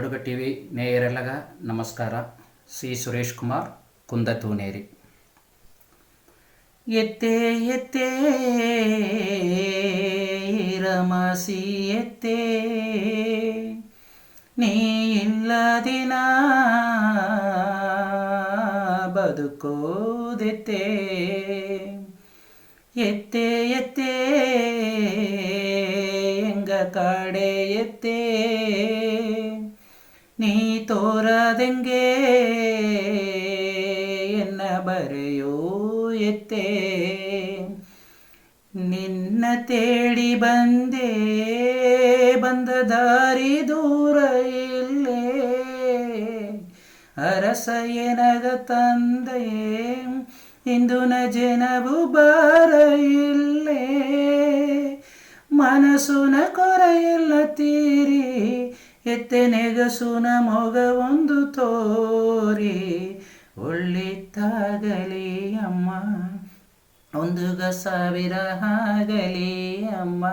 ಬಡುಗ T V ನೇಯರೆಲ್ಲಗ ನಮಸ್ಕಾರ. C Suresh Kumar ಕುಂದತೂನೇರಿ. ಎತ್ತೇ ಎತ್ತೇ ರಮಸಿ ಎತ್ತೇ ನೀ ಇಲ್ಲದಿನ ಬದುಕೋದೆತ್ತೇ. ಎತ್ತೇ ಎತ್ತೇ ಎಂಗ ಕಾಡೆ ಎತ್ತೇ ನೀ ತೋರದೆಂಗೆ ಎನ್ನ ಬರೆಯೋ ಎತ್ತೇ. ನಿನ್ನ ತೇಡಿ ಬಂದೆ ಬಂದ ದಾರಿ ದೂರ ಇಲ್ಲೇ ಅರಸ ಎನಗ ತಂದೆ ಇಂದು ನ ಜನವು ಬಾರ ಇಲ್ಲೇ. ಮನಸ್ಸುನ ಕೊರೆಯೆಲ್ಲ ತೀರಿ ಎತ್ತೆ ನೆಗಸುನ ಮೊಗ ಒಂದು ತೋರಿ ಒಳ್ಳಿತ್ತಾಗಲಿ ಅಮ್ಮ ಒಂದು ಸಾವಿರ ಆಗಲಿ ಅಮ್ಮ.